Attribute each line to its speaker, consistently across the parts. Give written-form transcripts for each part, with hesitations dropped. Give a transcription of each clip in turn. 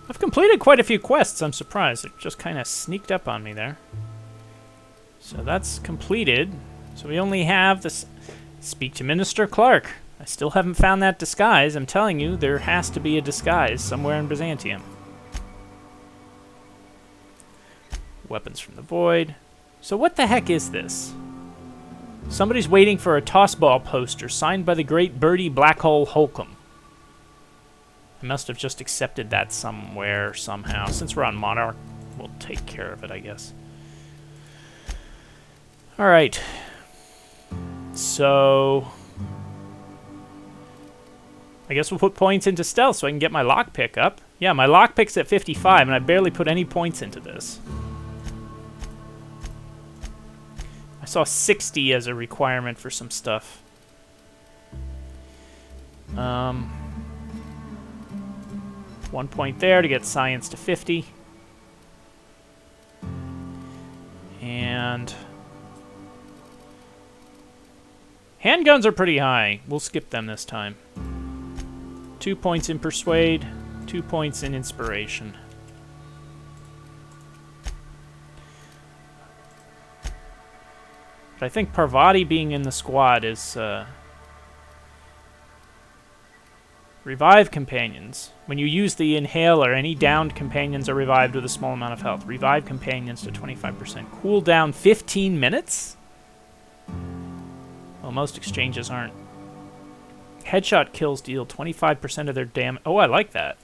Speaker 1: I've completed quite a few quests, I'm surprised. It just kind of sneaked up on me there. So that's completed. So we only have this... Speak to Minister Clark. I still haven't found that disguise. I'm telling you, there has to be a disguise somewhere in Byzantium. Weapons from the Void. So what the heck is this? Somebody's waiting for a tossball poster signed by the great Birdie Blackhole Holcomb. I must have just accepted that somewhere, somehow. Since we're on Monarch, we'll take care of it, I guess. Alright. So... I guess we'll put points into stealth so I can get my lockpick up. Yeah, my lockpick's at 55, and I barely put any points into this. I saw 60 as a requirement for some stuff. 1 point there to get science to 50. And... handguns are pretty high. We'll skip them this time. 2 points in Persuade, 2 points in Inspiration. But I think Parvati being in the squad is... revive companions. When you use the inhaler, any downed companions are revived with a small amount of health. Revive companions to 25%. Cooldown 15 minutes? Well, most exchanges aren't. Headshot kills deal 25% of their damage. Oh, I like that.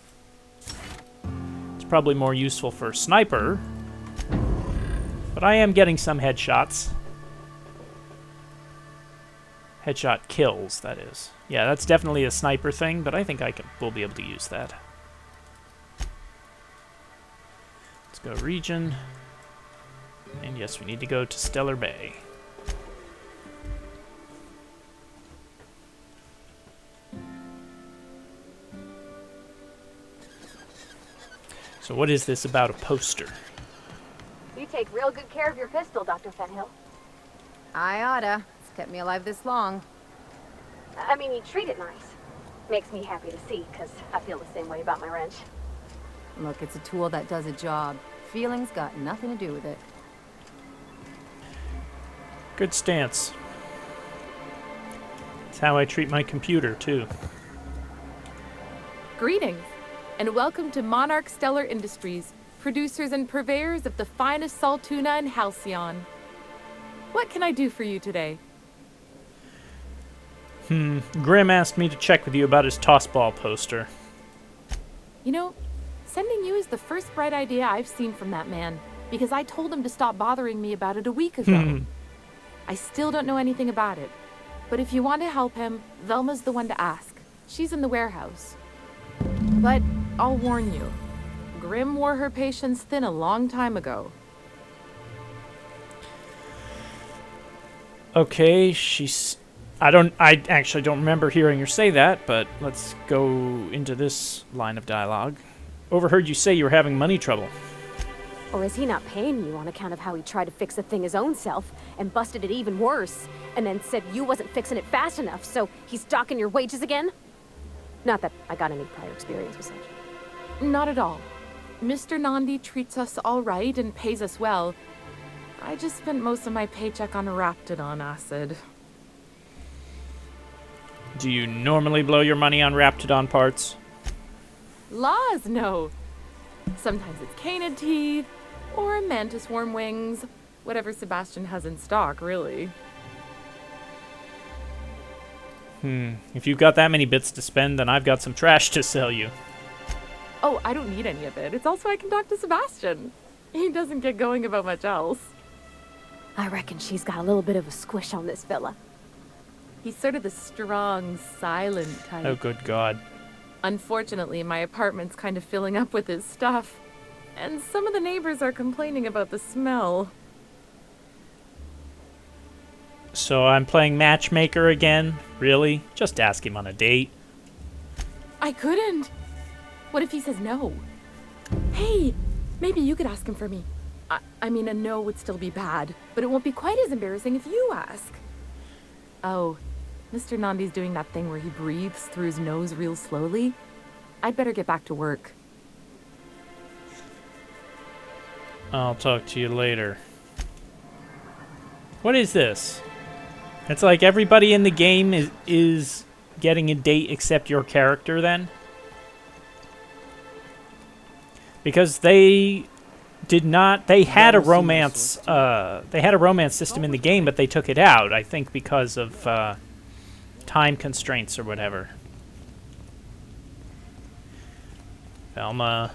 Speaker 1: It's probably more useful for a sniper. But I am getting some headshots. Headshot kills, that is. Yeah, that's definitely a sniper thing, but I think we'll be able to use that. Let's go region. And yes, we need to go to Stellar Bay. So what is this about a poster?
Speaker 2: You take real good care of your pistol, Dr. Fenhill.
Speaker 3: I oughta. It's kept me alive this long.
Speaker 2: I mean, you treat it nice. Makes me happy to see, because I feel the same way about my wrench.
Speaker 3: Look, it's a tool that does a job. Feelings got nothing to do with it.
Speaker 1: Good stance. It's how I treat my computer, too.
Speaker 4: Greetings, and welcome to Monarch Stellar Industries, producers and purveyors of the finest saltuna in Halcyon. What can I do for you today?
Speaker 1: Grimm asked me to check with you about his tossball poster.
Speaker 4: You know, sending you is the first bright idea I've seen from that man, because I told him to stop bothering me about it a week ago. I still don't know anything about it, but if you want to help him, Velma's the one to ask. She's in the warehouse. But I'll warn you, Grimm wore her patience thin a long time ago.
Speaker 1: Okay, I actually don't remember hearing her say that, but let's go into this line of dialogue. Overheard you say you were having money trouble.
Speaker 2: Or is he not paying you on account of how he tried to fix the thing his own self and busted it even worse, and then said you wasn't fixing it fast enough, so he's docking your wages again? Not that I got any prior experience with such.
Speaker 4: Not at all. Mr. Nandi treats us all right and pays us well. I just spent most of my paycheck on Raptidon acid.
Speaker 1: Do you normally blow your money on Raptidon parts?
Speaker 4: Laws, no. Sometimes it's canid teeth, or mantis worm wings. Whatever Sebastian has in stock, really.
Speaker 1: If you've got that many bits to spend, then I've got some trash to sell you.
Speaker 4: Oh, I don't need any of it. It's also I can talk to Sebastian. He doesn't get going about much else.
Speaker 2: I reckon she's got a little bit of a squish on this fella.
Speaker 4: He's sort of the strong, silent type.
Speaker 1: Oh, good God.
Speaker 4: Unfortunately, my apartment's kind of filling up with his stuff. And some of the neighbors are complaining about the smell.
Speaker 1: So I'm playing Matchmaker again? Really? Just ask him on a date.
Speaker 4: I couldn't. What if he says no? Hey, maybe you could ask him for me. I mean, a no would still be bad, but it won't be quite as embarrassing if you ask. Oh, Mr. Nandi's doing that thing where he breathes through his nose real slowly. I'd better get back to work.
Speaker 1: I'll talk to you later. What is this? It's like everybody in the game is getting a date except your character then? Because they did not, they had a romance system in the game, but they took it out, I think because of time constraints or whatever. Velma.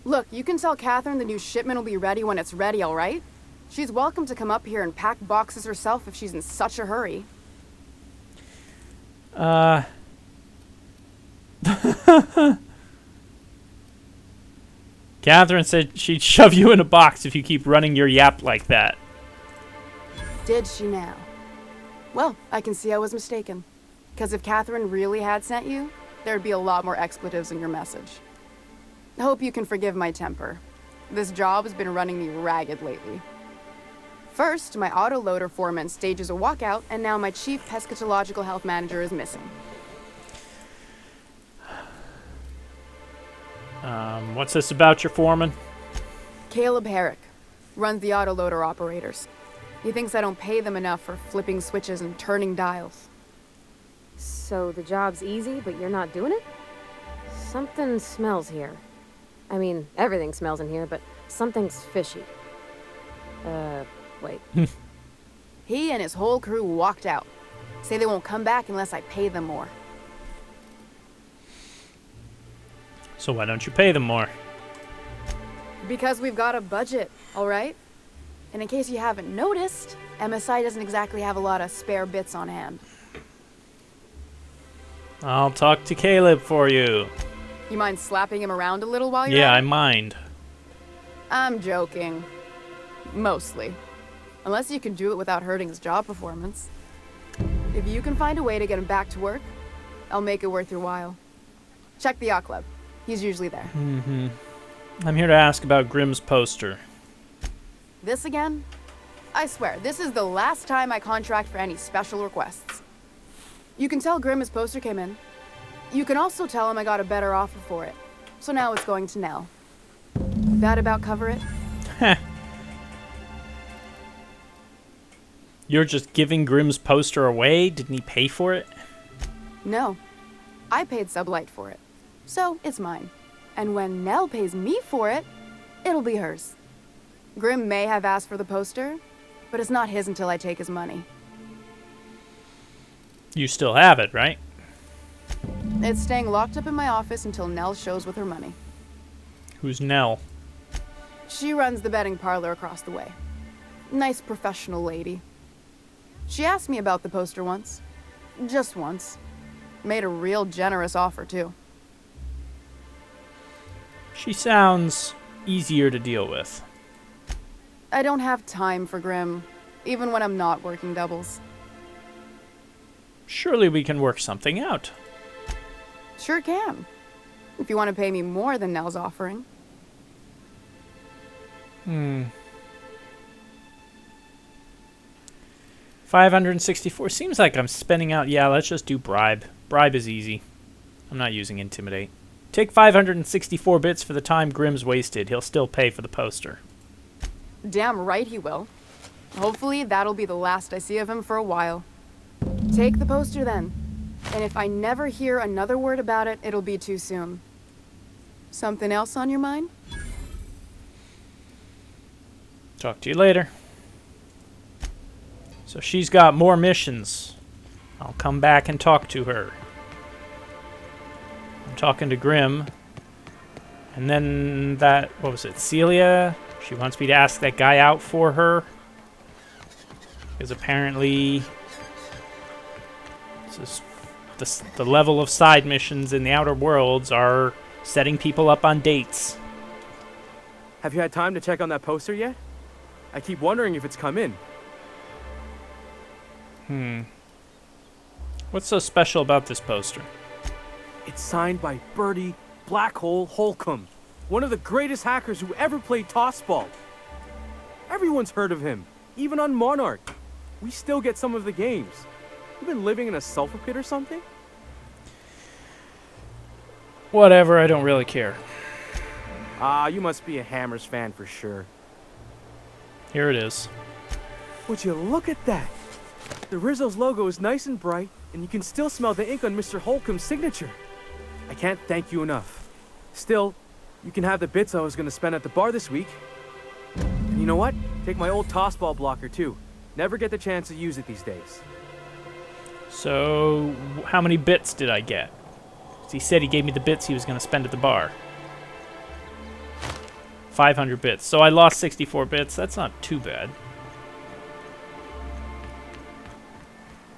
Speaker 5: Look, you can tell Catherine the new shipment will be ready when it's ready, all right? She's welcome to come up here and pack boxes herself if she's in such a hurry.
Speaker 1: Catherine said she'd shove you in a box if you keep running your yap like that.
Speaker 5: Did she now? Well, I can see I was mistaken. Because if Catherine really had sent you, there'd be a lot more expletives in your message. I hope you can forgive my temper. This job has been running me ragged lately. First, my autoloader foreman stages a walkout, and now my chief pescatological health manager is missing.
Speaker 1: What's this about your foreman?
Speaker 5: Caleb Herrick runs the autoloader operators. He thinks I don't pay them enough for flipping switches and turning dials.
Speaker 2: So the job's easy, but you're not doing it? Something smells here. I mean, everything smells in here, but something's fishy. Wait.
Speaker 5: He and his whole crew walked out. Say they won't come back unless I pay them more.
Speaker 1: So why don't you pay them more?
Speaker 5: Because we've got a budget, all right? And in case you haven't noticed, MSI doesn't exactly have a lot of spare bits on hand.
Speaker 1: I'll talk to Caleb for you.
Speaker 5: You mind slapping him around a little while you're
Speaker 1: Yeah,
Speaker 5: at
Speaker 1: I
Speaker 5: it?
Speaker 1: mind.
Speaker 5: I'm joking. Mostly. Unless you can do it without hurting his job performance. If you can find a way to get him back to work, I'll make it worth your while. Check the yacht club. He's usually there.
Speaker 1: Mm-hmm. I'm here to ask about Grimm's poster.
Speaker 5: This again? I swear, this is the last time I contract for any special requests. You can tell Grimm his poster came in. You can also tell him I got a better offer for it. So now it's going to Nell. That about cover it?
Speaker 1: Heh. You're just giving Grimm's poster away? Didn't he pay for it?
Speaker 5: No. I paid Sublight for it. So it's mine. And when Nell pays me for it, it'll be hers. Grimm may have asked for the poster, but it's not his until I take his money.
Speaker 1: You still have it, right?
Speaker 5: It's staying locked up in my office until Nell shows with her money.
Speaker 1: Who's Nell?
Speaker 5: She runs the betting parlor across the way. Nice professional lady. She asked me about the poster once. Just once. Made a real generous offer, too.
Speaker 1: She sounds easier to deal with.
Speaker 5: I don't have time for Grimm, even when I'm not working doubles.
Speaker 1: Surely we can work something out.
Speaker 5: Sure can. If you want to pay me more than Nell's offering.
Speaker 1: 564. Seems like I'm spending out. Yeah, let's just do bribe. Bribe is easy. I'm not using intimidate. Take 564 bits for the time Grimm's wasted. He'll still pay for the poster.
Speaker 5: Damn right he will. Hopefully that'll be the last I see of him for a while. Take the poster then. And if I never hear another word about it, it'll be too soon. Something else on your mind?
Speaker 1: Talk to you later. So she's got more missions. I'll come back and talk to her. I'm talking to Grimm. And then that, what was it, Celia? She wants me to ask that guy out for her. Because apparently the level of side missions in the Outer Worlds are setting people up on dates.
Speaker 6: Have you had time to check on that poster yet? I keep wondering if it's come in.
Speaker 1: What's so special about this poster?
Speaker 6: It's signed by Birdie Black Hole Holcomb, one of the greatest hackers who ever played tossball. Everyone's heard of him, even on Monarch. We still get some of the games. You been living in a sulfur pit or something?
Speaker 1: Whatever, I don't really care.
Speaker 6: Ah, you must be a Hammers fan for sure.
Speaker 1: Here it is.
Speaker 6: Would you look at that? The Rizzo's logo is nice and bright, and you can still smell the ink on Mr. Holcomb's signature. I can't thank you enough. Still, you can have the bits I was going to spend at the bar this week. And you know what? Take my old tossball blocker too. Never get the chance to use it these days.
Speaker 1: So, how many bits did I get? 'Cause he said he gave me the bits he was going to spend at the bar. 500 bits. So I lost 64 bits. That's not too bad.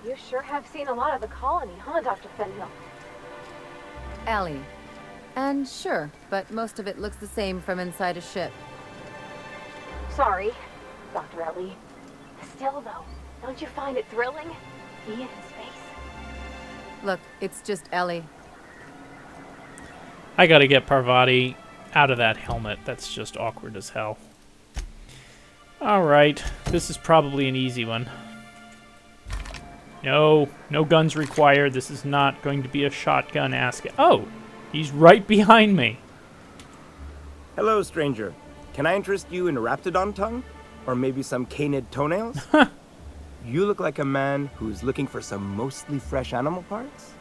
Speaker 2: You sure have seen a lot of the colony, huh, Dr. Fenhill?
Speaker 3: Ellie. And sure, but most of it looks the same from inside a ship.
Speaker 2: Sorry, Dr. Ellie. Still, though, don't you find it thrilling? Being in space?
Speaker 3: Look, it's just Ellie.
Speaker 1: I gotta get Parvati out of that helmet. That's just awkward as hell. Alright, this is probably an easy one. No guns required. This is not going to be a shotgun ask. Oh, he's right behind me.
Speaker 7: Hello, stranger. Can I interest you in Raptidon tongue? Or maybe some canid toenails? You look like a man who's looking for some mostly fresh animal parts?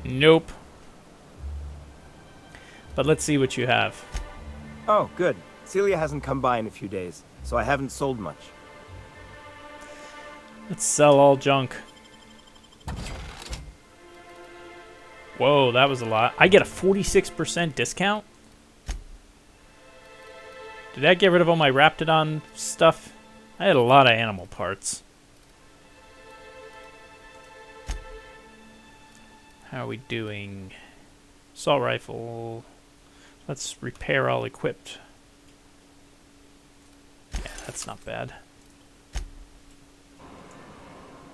Speaker 1: Nope. But let's see what you have.
Speaker 7: Oh, good. Celia hasn't come by in a few days, so I haven't sold much.
Speaker 1: Let's sell all junk. Whoa, that was a lot. I get a 46% discount? Did that get rid of all my Raptidon stuff? I had a lot of animal parts. How are we doing? Assault rifle. Let's repair all equipped. Yeah, that's not bad.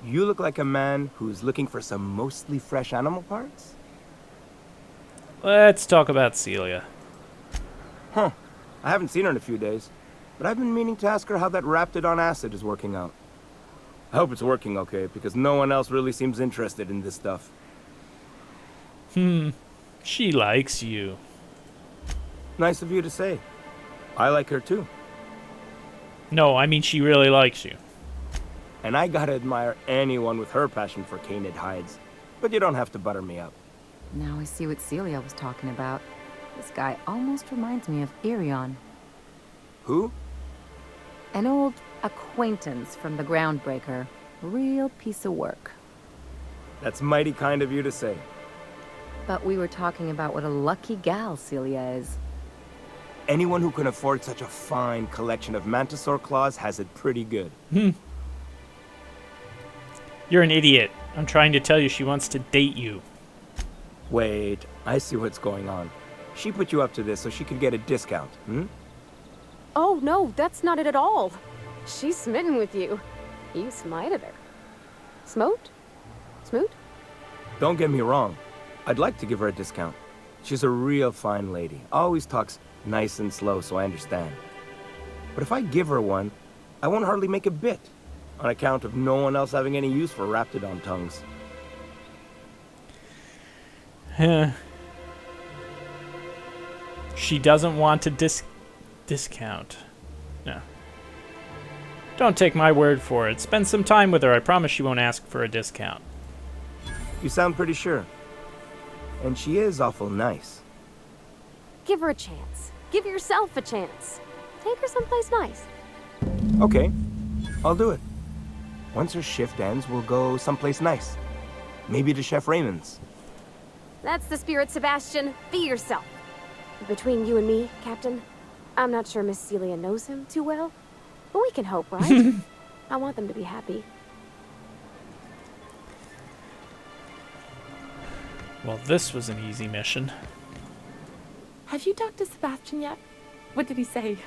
Speaker 7: You look like a man who's looking for some mostly fresh animal parts?
Speaker 1: Let's talk about Celia.
Speaker 7: Huh. I haven't seen her in a few days, but I've been meaning to ask her how that Raptidon acid is working out. I hope it's working okay, because no one else really seems interested in this stuff.
Speaker 1: She likes you.
Speaker 7: Nice of you to say. I like her too.
Speaker 1: No, I mean she really likes you.
Speaker 7: And I gotta admire anyone with her passion for canid hides. But you don't have to butter me up.
Speaker 3: Now I see what Celia was talking about. This guy almost reminds me of Irion.
Speaker 7: Who?
Speaker 3: An old acquaintance from the Groundbreaker. Real piece of work.
Speaker 7: That's mighty kind of you to say.
Speaker 3: But we were talking about what a lucky gal Celia is.
Speaker 7: Anyone who can afford such a fine collection of Mantisaur claws has it pretty good.
Speaker 1: You're an idiot. I'm trying to tell you she wants to date you.
Speaker 7: Wait, I see what's going on. She put you up to this so she could get a discount,
Speaker 2: Oh, no, that's not it at all. She's smitten with you. You smited her. Smote? Smoot?
Speaker 7: Don't get me wrong. I'd like to give her a discount. She's a real fine lady. Always talks nice and slow, so I understand. But if I give her one, I won't hardly make a bit, on account of no one else having any use for Raptidon tongues.
Speaker 1: She doesn't want to discount. No. Don't take my word for it. Spend some time with her. I promise she won't ask for a discount.
Speaker 7: You sound pretty sure. And she is awful nice.
Speaker 2: Give her a chance. Give yourself a chance. Take her someplace nice.
Speaker 7: Okay, I'll do it. Once her shift ends, we'll go someplace nice. Maybe to Chef Raymond's.
Speaker 2: That's the spirit, Sebastian. Be yourself. Between you and me, Captain, I'm not sure Miss Celia knows him too well, but we can hope, right? I want them to be happy.
Speaker 1: Well, this was an easy mission.
Speaker 4: Have you talked to Sebastian yet? What did he say?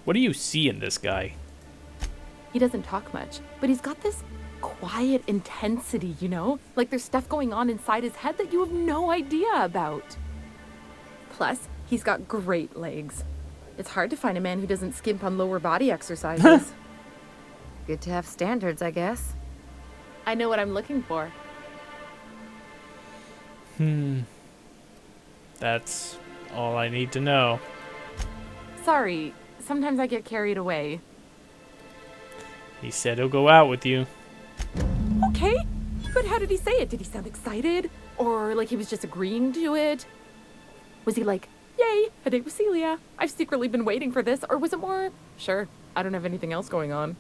Speaker 1: What do you see in this guy?
Speaker 4: He doesn't talk much, but he's got this quiet intensity, you know? Like there's stuff going on inside his head that you have no idea about. Plus, he's got great legs. It's hard to find a man who doesn't skimp on lower body exercises.
Speaker 3: Good to have standards, I guess.
Speaker 4: I know what I'm looking for.
Speaker 1: That's all I need to know.
Speaker 4: Sorry, sometimes I get carried away.
Speaker 1: He said he'll go out with you.
Speaker 4: Okay, but how did he say it? Did he sound excited? Or like he was just agreeing to it? Was he like, yay, a date with Celia. I've secretly been waiting for this. Or was it more, sure, I don't have anything else going on?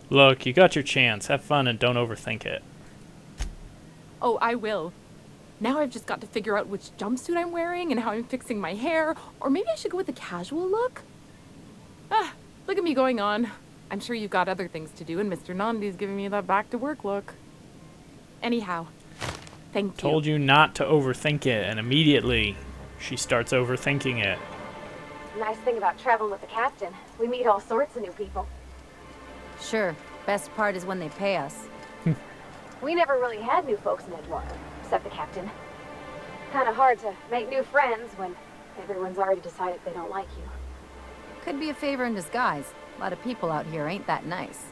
Speaker 1: Look, you got your chance. Have fun and don't overthink it.
Speaker 4: Oh, I will. Now I've just got to figure out which jumpsuit I'm wearing and how I'm fixing my hair. Or maybe I should go with a casual look? Ah, look at me going on. I'm sure you've got other things to do, and Mr. Nandi's giving me that back-to-work look. Anyhow, thank you.
Speaker 1: Told you not to overthink it, and immediately she starts overthinking it.
Speaker 2: Nice thing about traveling with the captain. We meet all sorts of new people.
Speaker 3: Sure. Best part is when they pay us.
Speaker 2: We never really had new folks in Edgewater, except the captain. Kind of hard to make new friends when everyone's already decided they don't like you.
Speaker 3: Could be a favor in disguise. A lot of people out here ain't that nice.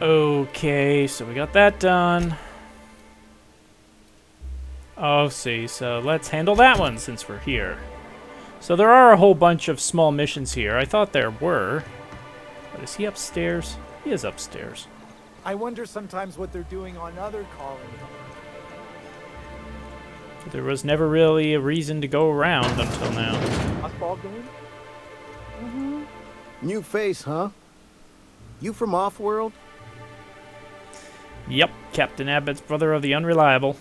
Speaker 1: Okay, so we got that done. Oh, see, so let's handle that one since we're here. So there are a whole bunch of small missions here. I thought there were. But is he upstairs? He is upstairs.
Speaker 8: I wonder sometimes what they're doing on other colonies.
Speaker 1: There was never really a reason to go around until now.
Speaker 8: Softball game?
Speaker 3: Mm-hmm.
Speaker 9: New face, huh? You from Off-World?
Speaker 1: Yep, Captain Abbott's brother of the Unreliable.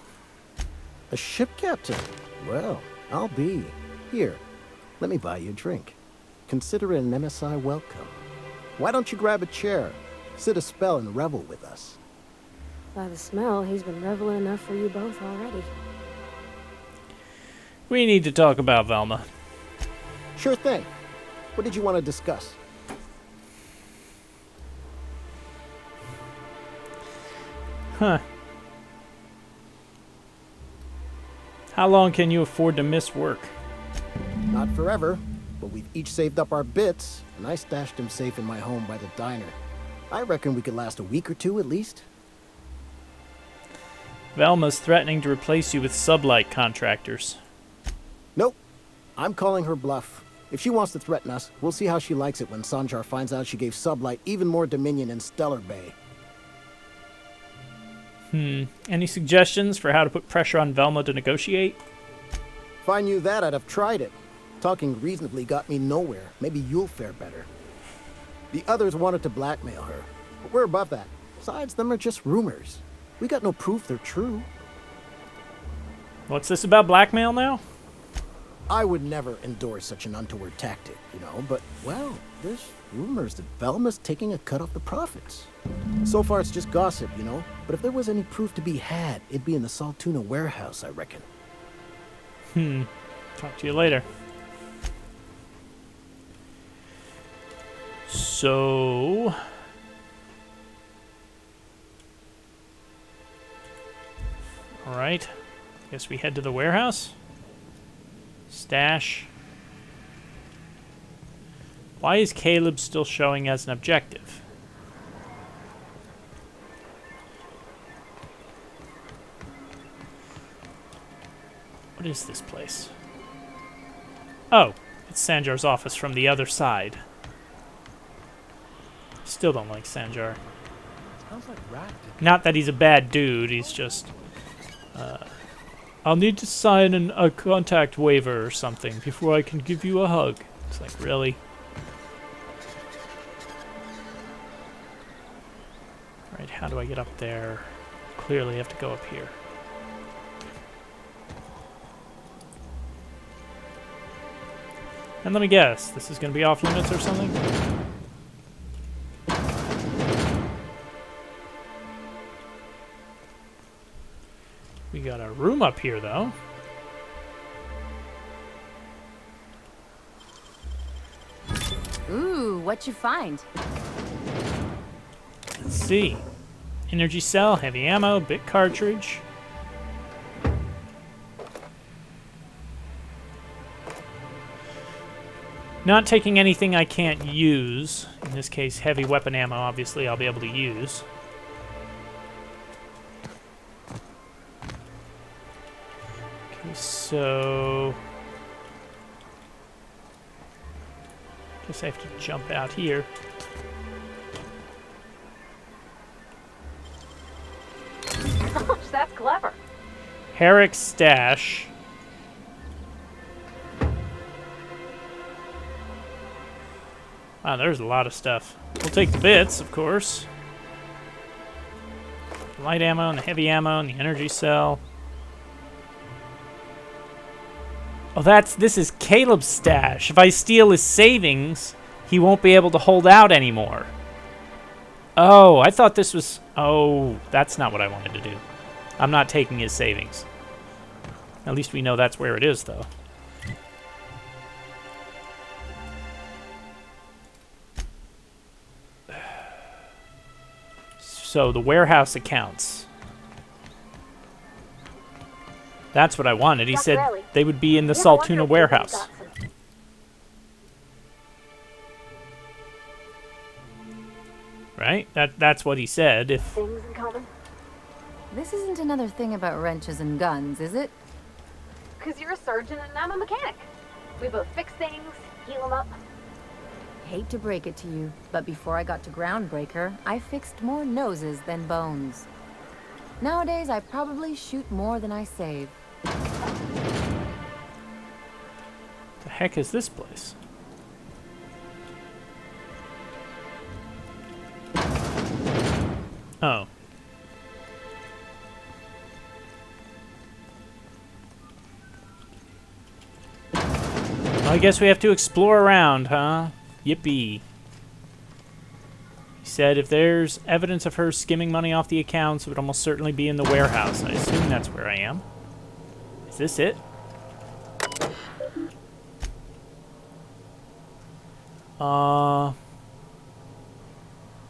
Speaker 9: A ship captain? Well, I'll be. Here, let me buy you a drink. Consider it an MSI welcome. Why don't you grab a chair? Sit a spell and revel with us.
Speaker 2: By the smell, he's been reveling enough for you both already.
Speaker 1: We need to talk about Velma.
Speaker 9: Sure thing. What did you want to discuss?
Speaker 1: Huh. How long can you afford to miss work?
Speaker 9: Not forever, but we've each saved up our bits, and I stashed them safe in my home by the diner. I reckon we could last a week or two at least.
Speaker 1: Velma's threatening to replace you with sublight contractors.
Speaker 9: Nope. I'm calling her bluff. If she wants to threaten us, we'll see how she likes it when Sanjar finds out she gave Sublight even more dominion in Stellar Bay.
Speaker 1: Any suggestions for how to put pressure on Velma to negotiate?
Speaker 9: If I knew that, I'd have tried it. Talking reasonably got me nowhere. Maybe you'll fare better. The others wanted to blackmail her, but we're above that. Besides, them are just rumors. We got no proof they're true.
Speaker 1: What's this about blackmail now?
Speaker 9: I would never endorse such an untoward tactic, you know, but, well, there's rumors that Velma's taking a cut off the profits. So far, it's just gossip, you know, but if there was any proof to be had, it'd be in the Saltuna warehouse, I reckon.
Speaker 1: Talk to you later. So... Alright. Guess we head to the warehouse. Stash. Why is Caleb still showing as an objective? What is this place? Oh, it's Sanjar's office from the other side. Still don't like Sanjar.
Speaker 8: Sounds like Braxton.
Speaker 1: Not that he's a bad dude, he's just... I'll need to sign a contact waiver or something before I can give you a hug. It's like, really? Alright, how do I get up there? Clearly I have to go up here. And let me guess, this is going to be off limits or something? We got a room up here, though.
Speaker 3: Ooh, what you find?
Speaker 1: Let's see. Energy cell, heavy ammo, bit cartridge. Not taking anything I can't use. In this case, heavy weapon ammo, obviously, I'll be able to use. So... guess I have to jump out here.
Speaker 2: Gosh, that's clever.
Speaker 1: Herrick's stash. Wow, there's a lot of stuff. We'll take the bits, of course. The light ammo and the heavy ammo and the energy cell. Oh, this is Caleb's stash. If I steal his savings, he won't be able to hold out anymore. Oh, I thought this was... oh, that's not what I wanted to do. I'm not taking his savings. At least we know that's where it is, though. So, the warehouse accounts. That's what I wanted. He said they would be in the Saltuna warehouse. Right? That's what he said. If
Speaker 2: Things in common?
Speaker 3: This isn't another thing about wrenches and guns, is it?
Speaker 2: Because you're a surgeon and I'm a mechanic. We both fix things, heal them up.
Speaker 3: Hate to break it to you, but before I got to Groundbreaker, I fixed more noses than bones. Nowadays, I probably shoot more than I save.
Speaker 1: the heck is this place? Oh. Well, I guess we have to explore around, huh? Yippee. He said if there's evidence of her skimming money off the accounts, it would almost certainly be in the warehouse. I assume that's where I am. Is this it?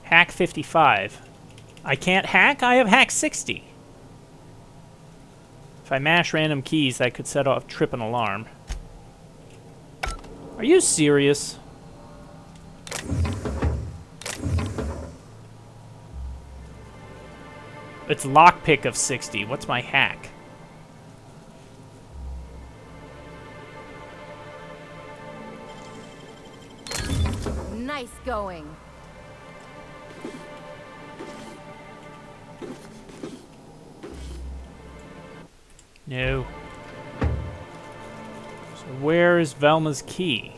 Speaker 1: Hack 55. I can't hack? I have hack 60. If I mash random keys, that could set off trip an alarm. Are you serious? It's lockpick of 60. What's my hack?
Speaker 3: Nice going.
Speaker 1: No. So where is Velma's key?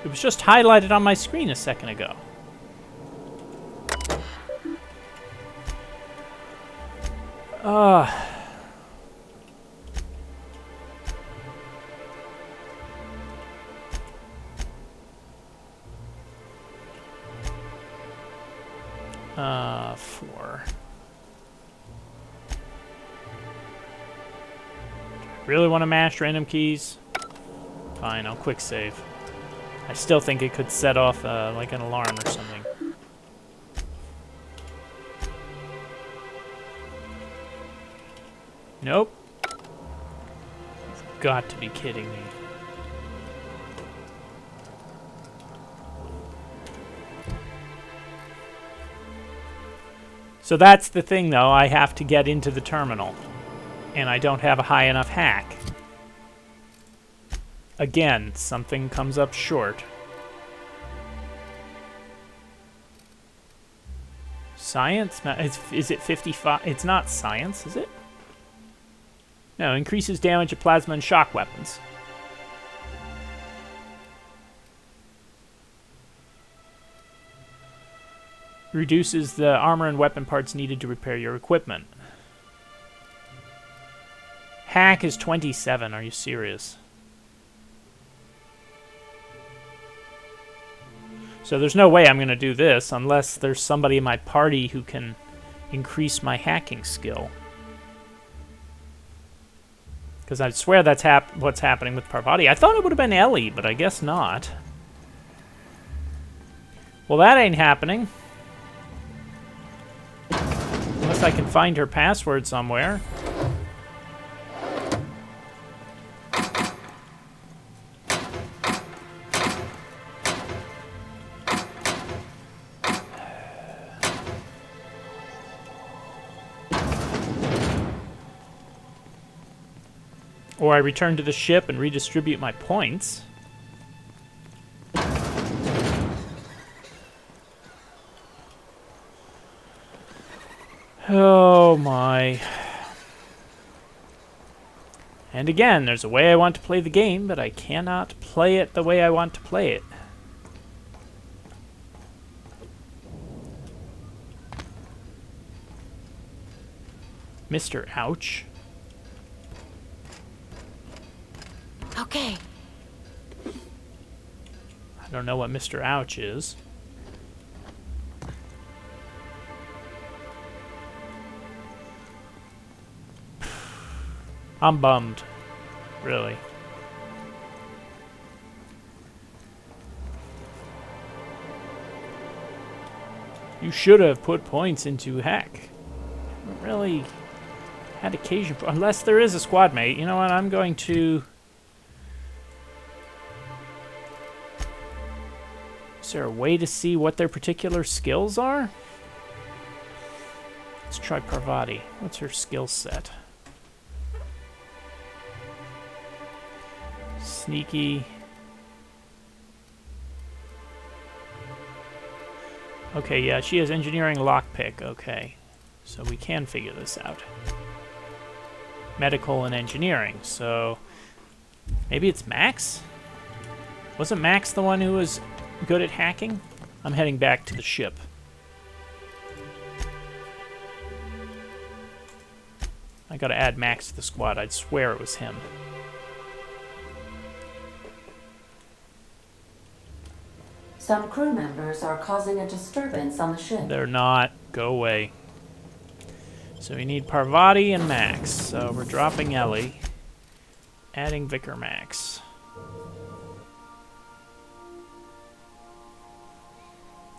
Speaker 1: It was just highlighted on my screen a second ago. Four. Really want to mash random keys? Fine, I'll quick save. I still think it could set off like an alarm or something. Nope. You've got to be kidding me. So that's the thing, though. I have to get into the terminal. And I don't have a high enough hack. Again, something comes up short. Science? Is it 55? It's not science, is it? No, increases damage of plasma and shock weapons. Reduces the armor and weapon parts needed to repair your equipment. Hack is 27. Are you serious? So there's no way I'm going to do this unless there's somebody in my party who can increase my hacking skill. Because I swear that's what's happening with Parvati. I thought it would have been Ellie, but I guess not. Well, that ain't happening. Unless I can find her password somewhere. Or I return to the ship and redistribute my points. Oh my. And again, there's a way I want to play the game, but I cannot play it the way I want to play it. Mr. Ouch.
Speaker 3: Okay.
Speaker 1: I don't know what Mr. Ouch is. I'm bummed. Really. You should have put points into Hack. Really had occasion for... Unless there is a squad mate. You know what? I'm going to... Is there a way to see what their particular skills are? Let's try Parvati. What's her skill set? Sneaky. Okay, yeah, she has engineering lockpick. Okay, so we can figure this out. Medical and engineering. So maybe it's Max? Wasn't Max the one who was good at hacking? I'm heading back to the ship. I gotta add Max to the squad. I'd swear it was him.
Speaker 10: Some crew members are causing a disturbance on the ship.
Speaker 1: They're not. Go away. So we need Parvati and Max. So we're dropping Ellie. Adding Vicar Max.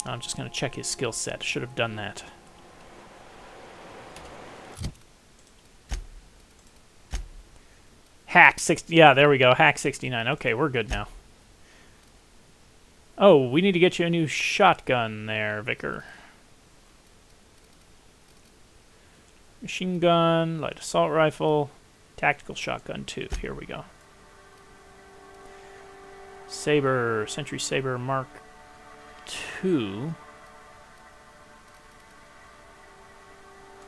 Speaker 1: I'm just going to check his skill set. Should have done that. Hack 60. Yeah, there we go. Hack 69. Okay, we're good now. Oh, we need to get you a new shotgun there, Vicar. Machine gun, light assault rifle, tactical shotgun 2. Here we go. Saber, Sentry Saber Mark 2.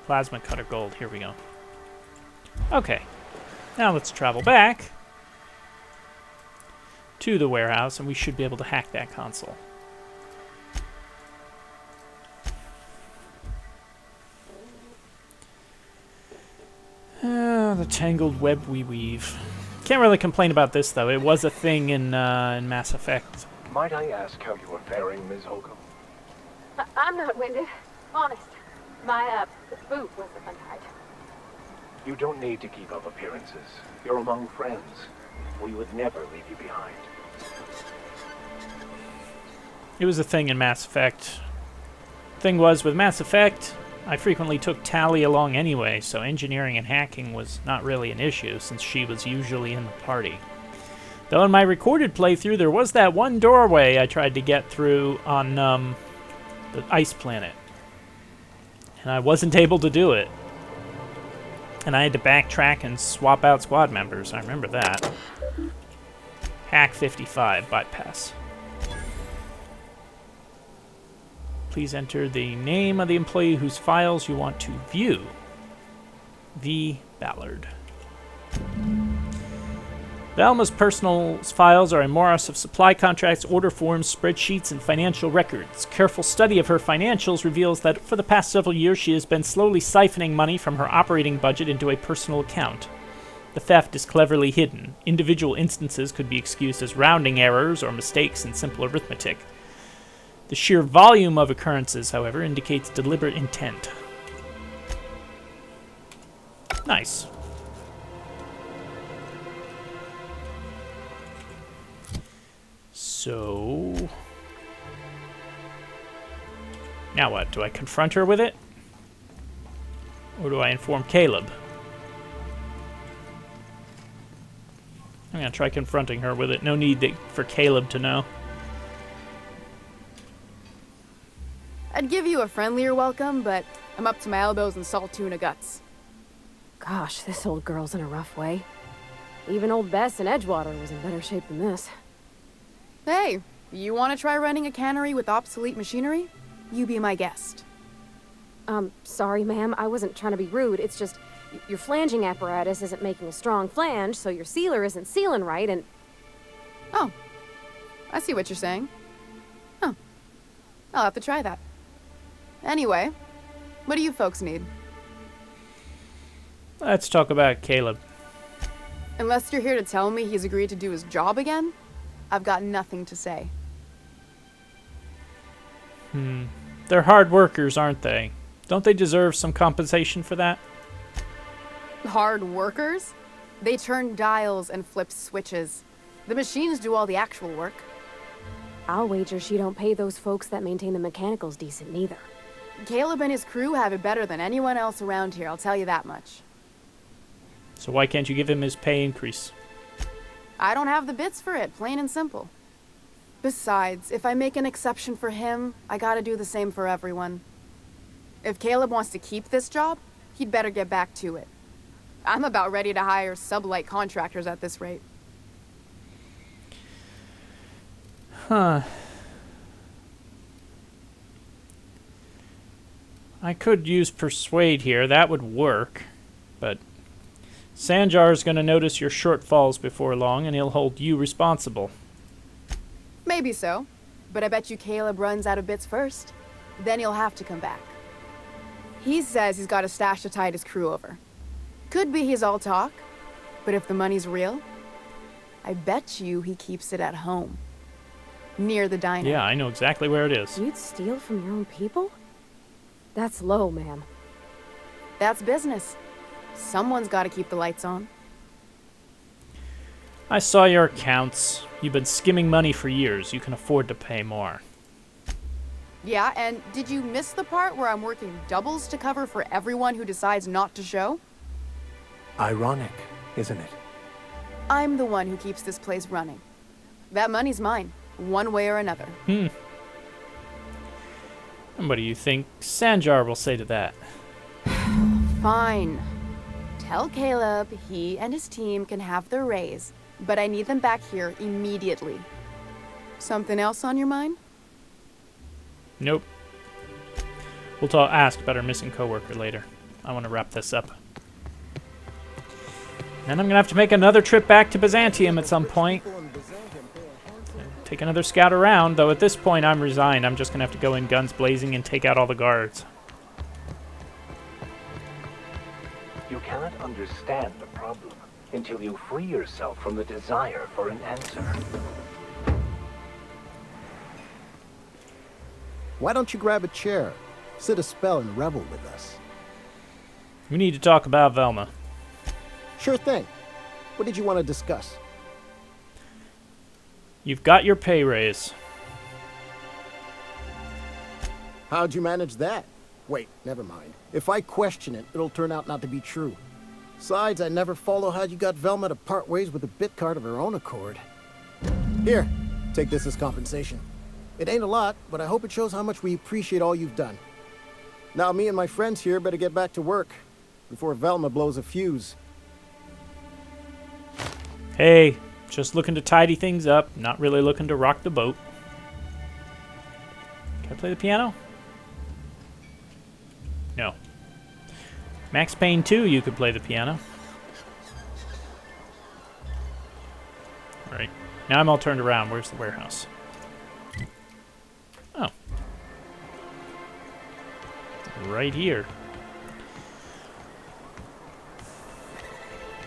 Speaker 1: Plasma Cutter Gold. Here we go. Okay. Now let's travel back to the warehouse, and we should be able to hack that console. The tangled web we weave. Can't really complain about this, though. It was a thing in Mass Effect.
Speaker 11: Might I ask how you are faring, Ms. Holcomb?
Speaker 2: I'm not winded. Honest. My, boot was untied.
Speaker 11: You don't need to keep up appearances. You're among friends. We would never leave you behind.
Speaker 1: It was a thing in Mass Effect. Thing was, with Mass Effect, I frequently took Tali along anyway, so engineering and hacking was not really an issue, since she was usually in the party. Though in my recorded playthrough, there was that one doorway I tried to get through on the ice planet. And I wasn't able to do it. And I had to backtrack and swap out squad members. I remember that. Hack 55, bypass. Please enter the name of the employee whose files you want to view. V. Ballard. Velma's personal files are a morass of supply contracts, order forms, spreadsheets, and financial records. Careful study of her financials reveals that for the past several years she has been slowly siphoning money from her operating budget into a personal account. The theft is cleverly hidden. Individual instances could be excused as rounding errors or mistakes in simple arithmetic. The sheer volume of occurrences, however, indicates deliberate intent. Nice. So... now what? Do I confront her with it? Or do I inform Caleb? I'm going to try confronting her with it. No need for Caleb to know.
Speaker 5: I'd give you a friendlier welcome, but I'm up to my elbows in saltuna guts.
Speaker 2: Gosh, this old girl's in a rough way. Even old Bess in Edgewater was in better shape than this.
Speaker 5: Hey, you want to try running a cannery with obsolete machinery? You be my guest.
Speaker 2: Sorry, ma'am. I wasn't trying to be rude. It's just your flanging apparatus isn't making a strong flange, so your sealer isn't sealing right, and...
Speaker 5: Oh, I see what you're saying. Huh. I'll have to try that. Anyway, what do you folks need?
Speaker 1: Let's talk about Caleb.
Speaker 5: Unless you're here to tell me he's agreed to do his job again, I've got nothing to say.
Speaker 1: They're hard workers, aren't they? Don't they deserve some compensation for that?
Speaker 5: Hard workers? They turn dials and flip switches. The machines do all the actual work.
Speaker 2: I'll wager she don't pay those folks that maintain the mechanicals decent neither.
Speaker 5: Caleb and his crew have it better than anyone else around here, I'll tell you that much.
Speaker 1: So why can't you give him his pay increase?
Speaker 5: I don't have the bits for it, plain and simple. Besides, if I make an exception for him, I gotta do the same for everyone. If Caleb wants to keep this job, he'd better get back to it. I'm about ready to hire sublight contractors at this rate.
Speaker 1: Huh. I could use persuade here. That would work. But Sanjar's going to notice your shortfalls before long, and he'll hold you responsible.
Speaker 5: Maybe so. But I bet you Caleb runs out of bits first. Then he'll have to come back. He says he's got a stash to tide his crew over. Could be he's all talk. But if the money's real, I bet you he keeps it at home. Near the diner.
Speaker 1: Yeah, I know exactly where it is.
Speaker 2: You'd steal from your own people? That's low, ma'am.
Speaker 5: That's business. Someone's got to keep the lights on.
Speaker 1: I saw your accounts. You've been skimming money for years. You can afford to pay more.
Speaker 5: Yeah, and did you miss the part where I'm working doubles to cover for everyone who decides not to show?
Speaker 11: Ironic, isn't it?
Speaker 5: I'm the one who keeps this place running. That money's mine, one way or another.
Speaker 1: And what do you think Sanjar will say to that?
Speaker 5: Fine. Tell Caleb he and his team can have their raise, but I need them back here immediately. Something else on your mind?
Speaker 1: Nope. We'll ask about our missing coworker later. I want to wrap this up. Then I'm going to have to make another trip back to Byzantium at some point. Take another scout around, though at this point I'm resigned. I'm just going to have to go in guns blazing and take out all the guards.
Speaker 11: You cannot understand the problem until you free yourself from the desire for an answer.
Speaker 9: Why don't you grab a chair, sit a spell, and revel with us?
Speaker 1: We need to talk about Velma.
Speaker 9: Sure thing. What did you want to discuss?
Speaker 1: You've got your pay raise.
Speaker 9: How'd you manage that? Wait, never mind. If I question it, it'll turn out not to be true. Besides, I never follow how you got Velma to part ways with a bit card of her own accord. Here, take this as compensation. It ain't a lot, but I hope it shows how much we appreciate all you've done. Now me and my friends here better get back to work before Velma blows a fuse.
Speaker 1: Hey, just looking to tidy things up, not really looking to rock the boat. Can I play the piano? No. Max Payne 2, you could play the piano. Alright. Now I'm all turned around. Where's the warehouse? Oh. Right here.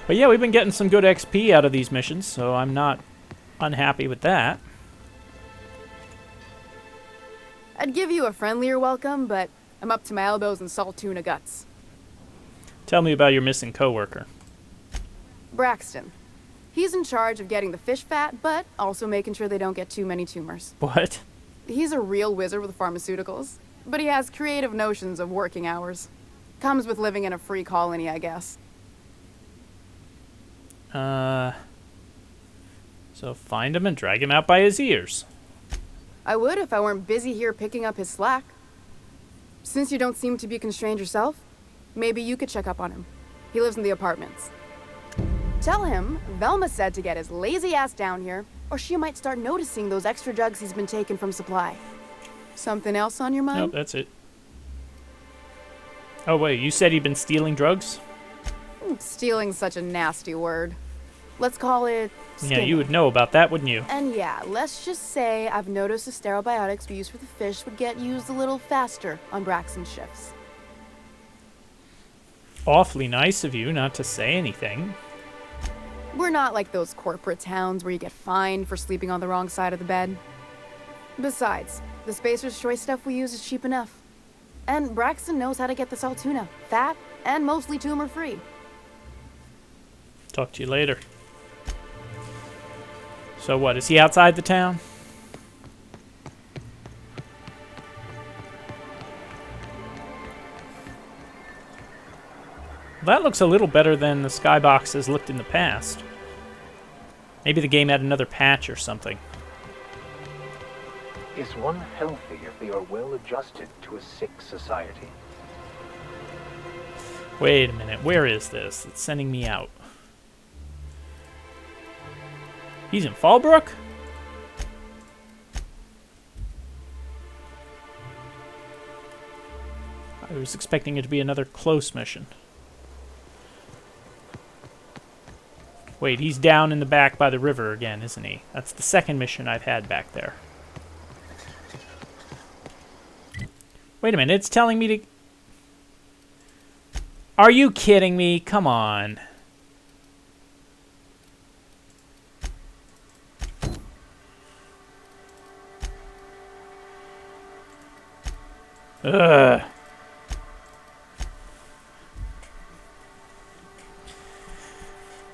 Speaker 1: But yeah, we've been getting some good XP out of these missions, so I'm not unhappy with that.
Speaker 5: I'd give you a friendlier welcome, but I'm up to my elbows in saltuna guts.
Speaker 1: Tell me about your missing coworker.
Speaker 5: Braxton. He's in charge of getting the fish fat, but also making sure they don't get too many tumors.
Speaker 1: What?
Speaker 5: He's a real wizard with pharmaceuticals, but he has creative notions of working hours. Comes with living in a free colony, I guess.
Speaker 1: So find him and drag him out by his ears.
Speaker 5: I would if I weren't busy here picking up his slack. Since you don't seem to be constrained yourself, maybe you could check up on him. He lives in the apartments. Tell him Velma said to get his lazy ass down here, or she might start noticing those extra drugs he's been taking from supply. Something else on your mind?
Speaker 1: Nope, that's it. Oh, wait, you said he'd been stealing drugs?
Speaker 5: Stealing's such a nasty word. Let's call it
Speaker 1: Yeah, you would know about that, wouldn't you?
Speaker 5: And yeah, let's just say I've noticed the sterile biotics we use for the fish would get used a little faster on Braxton shifts.
Speaker 1: Awfully nice of you not to say anything.
Speaker 5: We're not like those corporate towns where you get fined for sleeping on the wrong side of the bed. Besides, the Spacer's Choice stuff we use is cheap enough. And Braxton knows how to get the saltuna, fat and mostly tumor-free.
Speaker 1: Talk to you later. So what, is he outside the town? That looks a little better than the skybox has looked in the past. Maybe the game had another patch or something.
Speaker 11: Is one healthy if they are well adjusted to a sick society?
Speaker 1: Wait a minute, where is this? It's sending me out. He's in Fallbrook? I was expecting it to be another close mission. Wait, he's down in the back by the river again, isn't he? That's the second mission I've had back there. Wait a minute, it's telling me to... Are you kidding me? Come on. Ugh.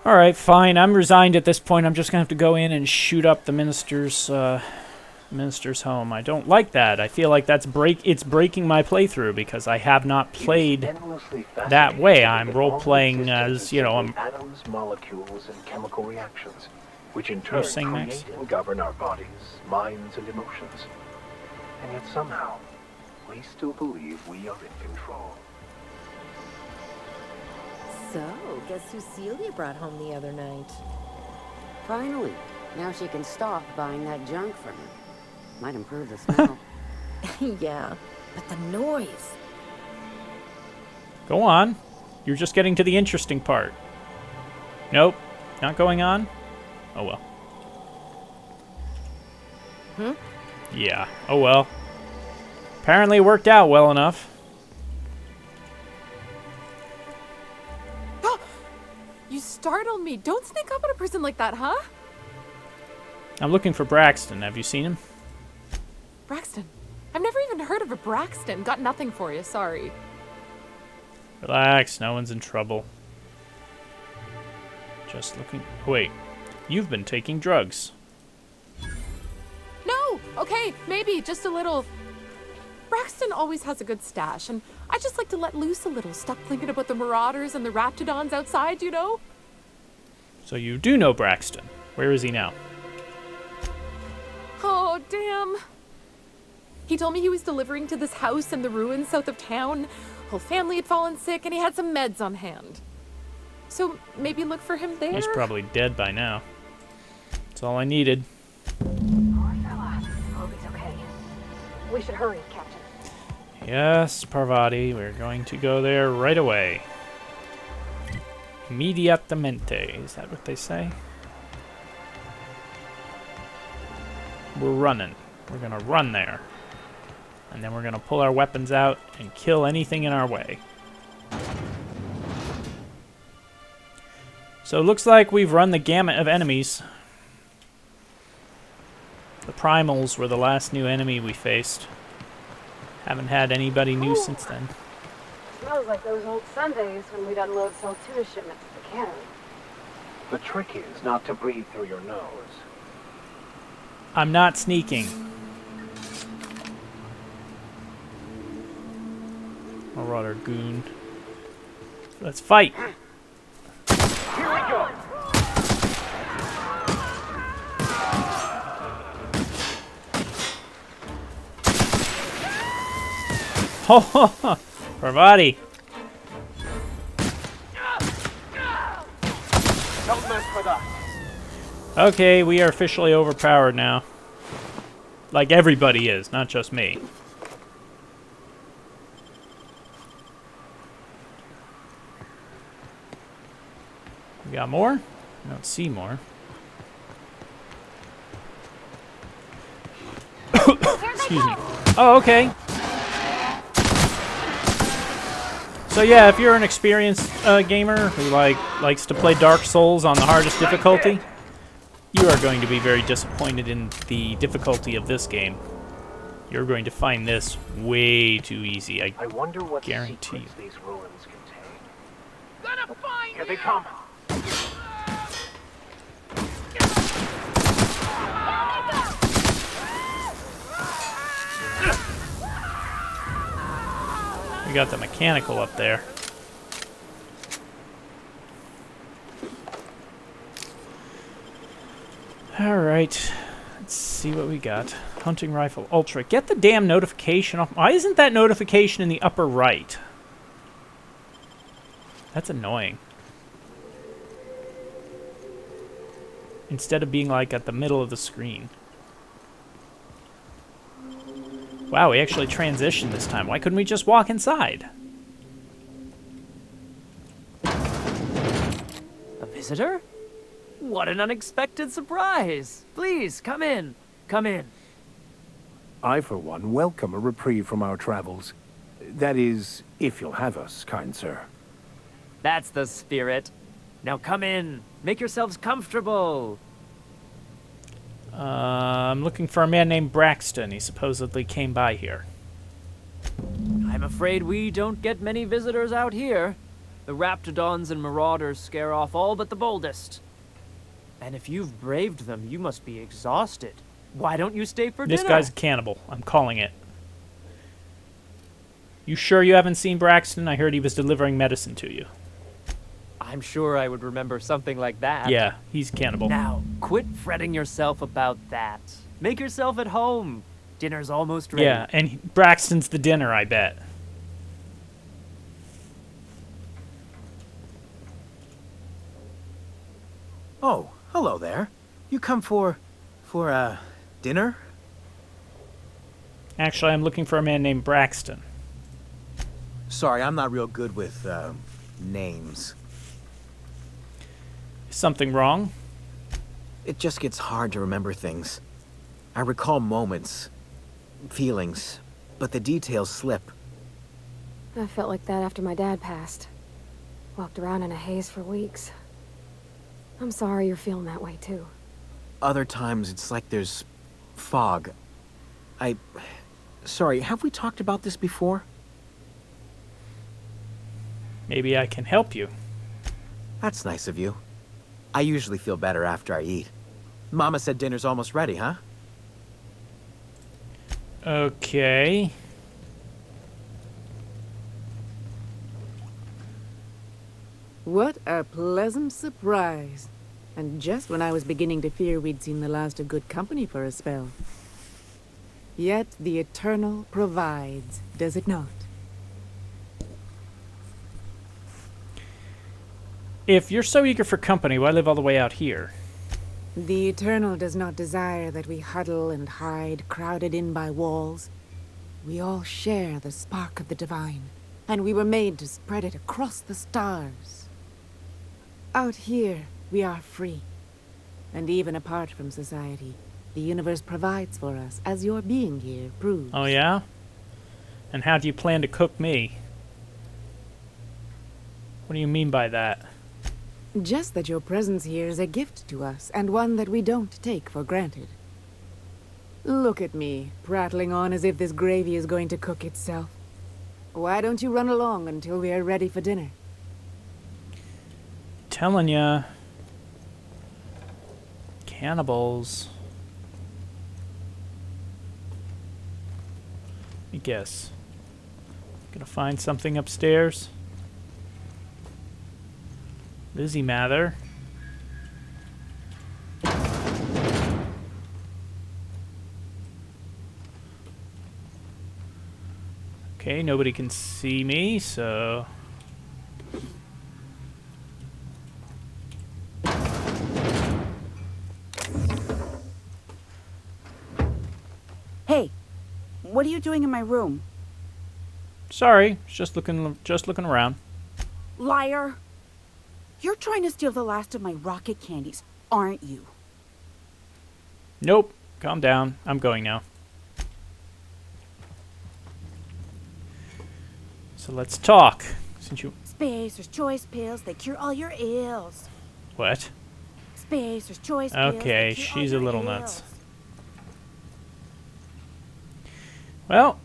Speaker 1: Alright, fine. I'm resigned at this point. I'm just going to have to go in and shoot up the minister's home. I don't like that. I feel like it's breaking my playthrough because I have not played that way. I'm role-playing as, you know,
Speaker 11: atoms, molecules, and chemical reactions, which in turn
Speaker 1: saying,
Speaker 11: create
Speaker 1: Max?
Speaker 11: and govern our bodies, minds, and emotions. And yet somehow, we still believe we are in control.
Speaker 12: So, guess who Celia brought home the other night?
Speaker 13: Finally. Now she can stop buying that junk from him. Might improve the smell.
Speaker 12: Yeah, but the noise.
Speaker 1: Go on. You're just getting to the interesting part. Nope. Not going on? Oh well. Yeah. Oh well. Apparently it worked out well enough.
Speaker 4: You startled me. Don't sneak up on a person like that, huh?
Speaker 1: I'm looking for Braxton. Have you seen him?
Speaker 4: Braxton? I've never even heard of a Braxton. Got nothing for you, sorry.
Speaker 1: Relax, no one's in trouble. Just looking... Wait, you've been taking drugs.
Speaker 4: No! Okay, maybe, just a little. Braxton always has a good stash, and I just like to let loose a little. Stop thinking about the marauders and the raptidons outside, you know?
Speaker 1: So you do know Braxton. Where is he now?
Speaker 4: Oh, damn. He told me he was delivering to this house in the ruins south of town. Whole family had fallen sick, and he had some meds on hand. So maybe look for him there?
Speaker 1: He's probably dead by now. That's all I needed.
Speaker 2: Poor fella. Hope he's okay. We should hurry, Captain.
Speaker 1: Yes, Parvati, we're going to go there right away. Immediatamente. Is that what they say? We're running. We're going to run there. And then we're going to pull our weapons out and kill anything in our way. So it looks like we've run the gamut of enemies. The primals were the last new enemy we faced. Haven't had anybody new since then.
Speaker 2: Smells like those old Sundays when we'd unload saltuna shipments to the cannery.
Speaker 11: The trick is not to breathe through your nose.
Speaker 1: I'm not sneaking. Marauder goon. Let's fight!
Speaker 11: Here we go!
Speaker 1: Ho ho ho! Parvati!
Speaker 11: Don't
Speaker 1: Okay, we are officially overpowered now. Like everybody is, not just me. We got more? I don't see more. Excuse me. Oh, okay. So yeah, if you're an experienced gamer who likes to play Dark Souls on the hardest difficulty, you are going to be very disappointed in the difficulty of this game. You're going to find this way too easy, I
Speaker 11: wonder what
Speaker 1: guarantee you.
Speaker 11: these ruins contain. Gonna find Here they come.
Speaker 1: We got the mechanical up there. Alright, let's see what we got. Hunting rifle ultra. Get the damn notification off. Why isn't that notification in the upper right? That's annoying. Instead of being like at the middle of the screen. Wow, we actually transitioned this time. Why couldn't we just walk inside?
Speaker 14: A visitor? What an unexpected surprise! Please, come in. Come in.
Speaker 15: I, for one, welcome a reprieve from our travels. That is, if you'll have us, kind sir.
Speaker 14: That's the spirit. Now come in. Make yourselves comfortable.
Speaker 1: I'm looking for a man named Braxton. He supposedly came by here.
Speaker 14: I'm afraid we don't get many visitors out here. The Raptidons and Marauders scare off all but the boldest. And if you've braved them, you must be exhausted. Why don't you stay for dinner?
Speaker 1: This guy's a cannibal. I'm calling it. You sure you haven't seen Braxton? I heard he was delivering medicine to you.
Speaker 14: I'm sure I would remember something like that.
Speaker 1: Yeah, he's cannibal.
Speaker 14: Now, quit fretting yourself about that. Make yourself at home. Dinner's almost ready.
Speaker 1: Yeah, and Braxton's the dinner, I bet.
Speaker 16: Oh, hello there. You come for dinner?
Speaker 1: Actually, I'm looking for a man named Braxton.
Speaker 16: Sorry, I'm not real good with, names.
Speaker 1: Is something wrong?
Speaker 16: It just gets hard to remember things. I recall moments, feelings, but the details slip.
Speaker 2: I felt like that after my dad passed. Walked around in a haze for weeks. I'm sorry you're feeling that way, too.
Speaker 16: Other times, it's like there's fog. Sorry, have we talked about this before?
Speaker 1: Maybe I can help you.
Speaker 16: That's nice of you. I usually feel better after I eat. Mama said dinner's almost ready, huh?
Speaker 1: Okay.
Speaker 17: What a pleasant surprise. And just when I was beginning to fear we'd seen the last of good company for a spell. Yet the Eternal provides, does it not?
Speaker 1: If you're so eager for company, why live all the way out here?
Speaker 17: The Eternal does not desire that we huddle and hide, crowded in by walls. We all share the spark of the divine, and we were made to spread it across the stars. Out here, we are free. And even apart from society, the universe provides for us, as your being here proves.
Speaker 1: Oh, yeah? And how do you plan to cook me? What do you mean by that?
Speaker 17: Just that your presence here is a gift to us, and one that we don't take for granted. Look at me, prattling on as if this gravy is going to cook itself. Why don't you run along until we are ready for dinner?
Speaker 1: Telling ya. Cannibals. Let me guess. Gonna find something upstairs? Lizzie Mather. Okay, nobody can see me, so...
Speaker 18: What are you doing in my room?
Speaker 1: Sorry, just looking around.
Speaker 18: Liar! You're trying to steal the last of my rocket candies, aren't you?
Speaker 1: Nope. Calm down. I'm going now. So let's talk. Since you...
Speaker 18: Spacer's Choice Pills, they cure all your ills.
Speaker 1: What?
Speaker 18: Spacer's Choice Pills.
Speaker 1: Okay, she's a little nuts. Well,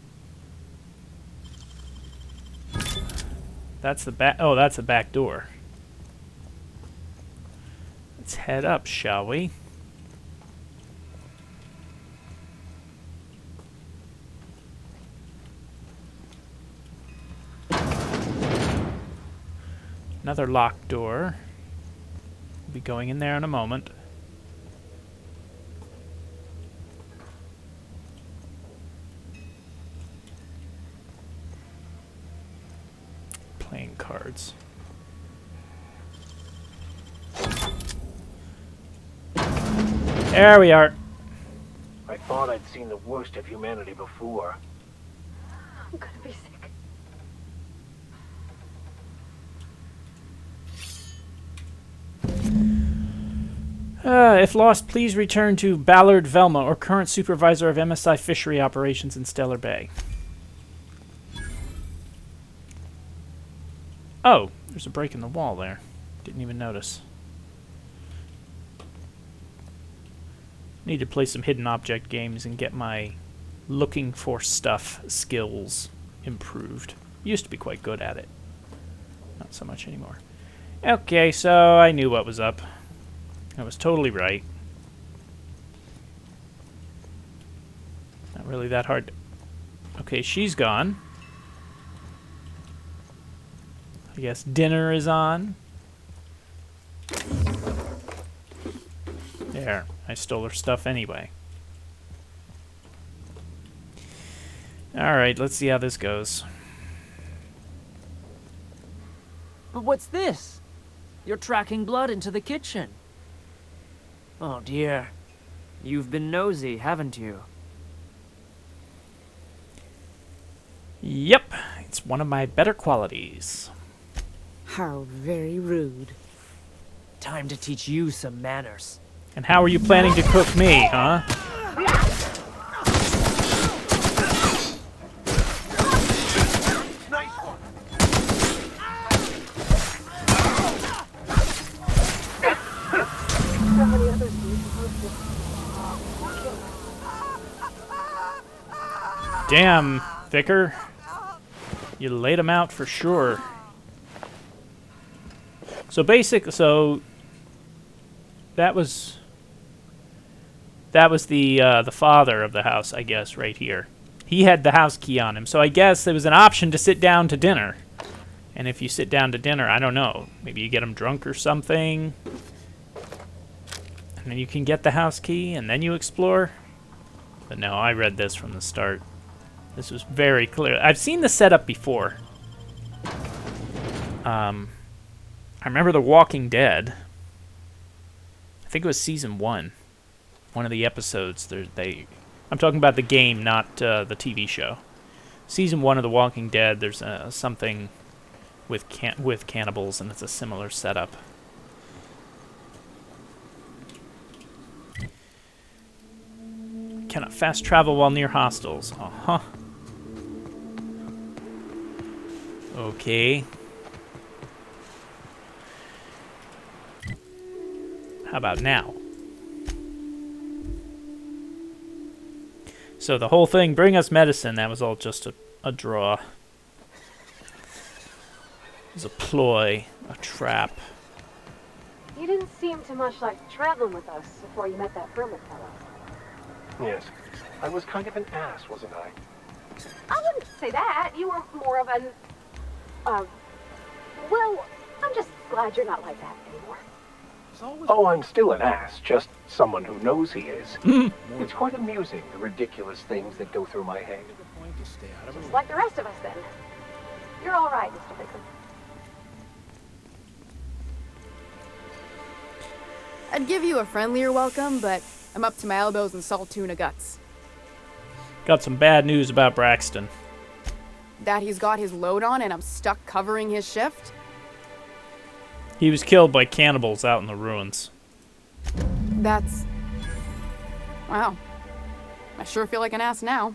Speaker 1: that's the back. Oh, that's the back door. Let's head up, shall we? Another locked door. We'll be going in there in a moment. Playing cards. There we are.
Speaker 11: I thought I'd seen the worst of humanity before.
Speaker 2: I'm gonna be sick.
Speaker 1: If lost, please return to Ballard Velma, or current supervisor of MSI fishery operations in Stellar Bay. Oh, there's a break in the wall there. Didn't even notice. Need to play some hidden object games and get my looking for stuff skills improved. Used to be quite good at it. Not so much anymore. Okay, so I knew what was up. I was totally right. Not really that hard. Okay, she's gone. I guess dinner is on. There, I stole her stuff anyway. Alright, let's see how this goes.
Speaker 14: But what's this? You're tracking blood into the kitchen. Oh dear. You've been nosy, haven't you?
Speaker 1: Yep, it's one of my better qualities.
Speaker 17: How very rude.
Speaker 14: Time to teach you some manners.
Speaker 1: And how are you planning to cook me, huh? Damn, Vicar. You laid him out for sure. So that was the father of the house, I guess, right here. He had the house key on him, so I guess there was an option to sit down to dinner. And if you sit down to dinner, I don't know, maybe you get him drunk or something, and then you can get the house key, and then you explore. But no, I read this from the start. This was very clear. I've seen the setup before. I remember The Walking Dead. I think it was season 1. One of the episodes. I'm talking about the game, not the TV show. Season 1 of The Walking Dead. There's something with cannibals, and it's a similar setup. Cannot fast travel while near hostiles. Uh-huh. Okay. How about now? So the whole thing, bring us medicine, that was all just a draw. It was a ploy, a trap.
Speaker 2: You didn't seem too much like traveling with us before you met that hermit fellow.
Speaker 11: Yes, I was kind of an ass, wasn't I?
Speaker 2: I wouldn't say that. You were more of an... well, I'm just glad you're not like that anymore.
Speaker 11: Oh, I'm still an ass, just someone who knows he is. It's quite amusing, the ridiculous things that go through my head.
Speaker 2: Just like the rest of us, then. You're all right, Mr. Bickham.
Speaker 5: I'd give you a friendlier welcome, but I'm up to my elbows in saltuna guts.
Speaker 1: Got some bad news about Braxton.
Speaker 5: That he's got his load on and I'm stuck covering his shift?
Speaker 1: He was killed by cannibals out in the ruins.
Speaker 5: That's... Wow. I sure feel like an ass now.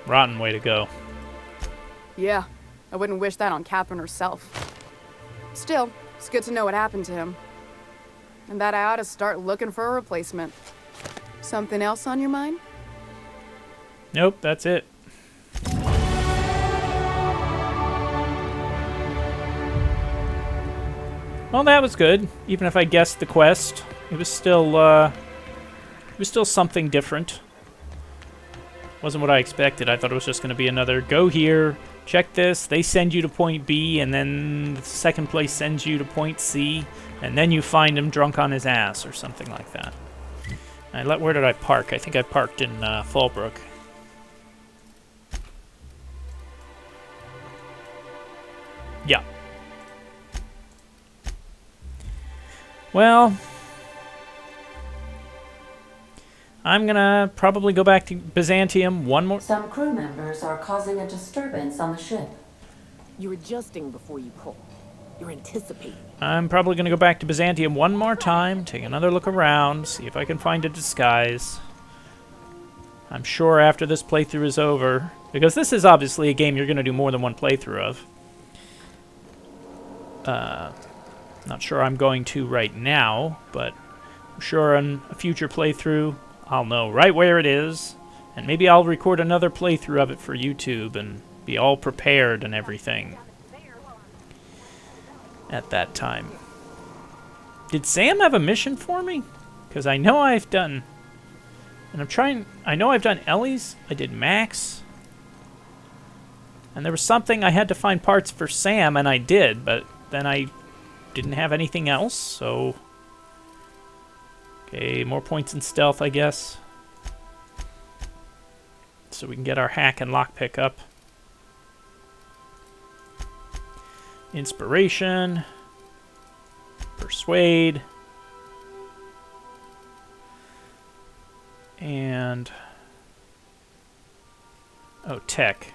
Speaker 1: Rotten way to go.
Speaker 5: Yeah, I wouldn't wish that on Catherine herself. Still, it's good to know what happened to him. And that I ought to start looking for a replacement. Something else on your mind?
Speaker 1: Nope, that's it. Well, that was good. Even if I guessed the quest, it was still something different. Wasn't what I expected. I thought it was just going to be another go here, check this, they send you to point B, and then the second place sends you to point C, and then you find him drunk on his ass or something like that. Where did I park? I think I parked in Fallbrook. Yeah. Well, I'm gonna probably go back to Byzantium one more.
Speaker 10: Some crew members are causing a disturbance on the ship.
Speaker 17: You're adjusting before you pull. You're anticipating.
Speaker 1: I'm probably gonna go back to Byzantium one more time, take another look around, see if I can find a disguise. I'm sure after this playthrough is over, because this is obviously a game you're gonna do more than one playthrough of. Not sure I'm going to right now, but I'm sure on a future playthrough I'll know right where it is, and maybe I'll record another playthrough of it for YouTube and be all prepared and everything at that time. Did Sam have a mission for me? Because I know I've done, and I know I've done Ellie's, I did Max, and there was something I had to find parts for Sam, and I did, but then I didn't have anything else, so... Okay, more points in stealth, I guess. So we can get our hack and lockpick up. Inspiration. Persuade. And... oh, tech.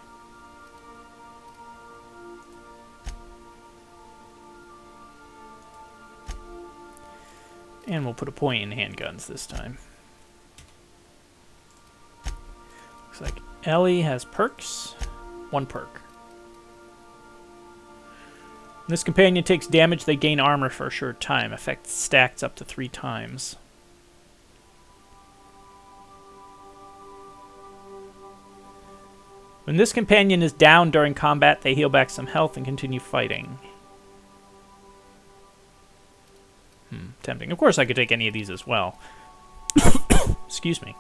Speaker 1: And we'll put a point in handguns this time. Looks like Ellie has perks. One perk. When this companion takes damage, they gain armor for a short time. Effect stacks up to 3 times. When this companion is down during combat, they heal back some health and continue fighting. Tempting. Of course, I could take any of these as well. Excuse me.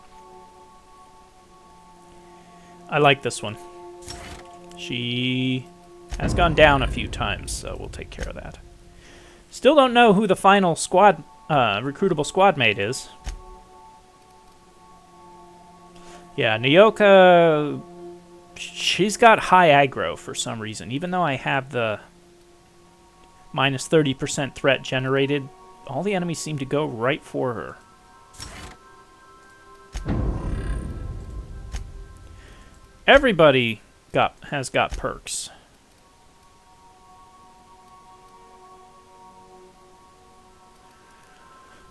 Speaker 1: I like this one. She has gone down a few times, so we'll take care of that. Still don't know who the final squad, recruitable squad mate is. Yeah, Nyoka, she's got high aggro for some reason. Even though I have the minus 30% threat generated, all the enemies seem to go right for her. Everybody has got perks.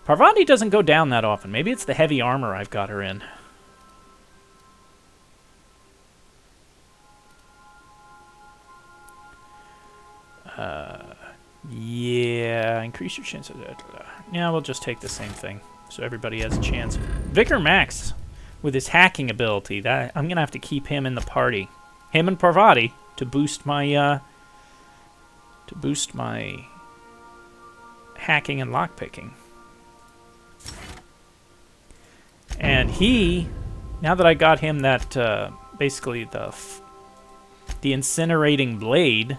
Speaker 1: Parvati doesn't go down that often. Maybe it's the heavy armor I've got her in. Yeah, increase your chance of... Yeah, we'll just take the same thing, so everybody has a chance. Vicar Max, with his hacking ability, that I'm gonna have to keep him in the party. Him and Parvati to boost my hacking and lockpicking. And he, now that I got him that basically the incinerating blade.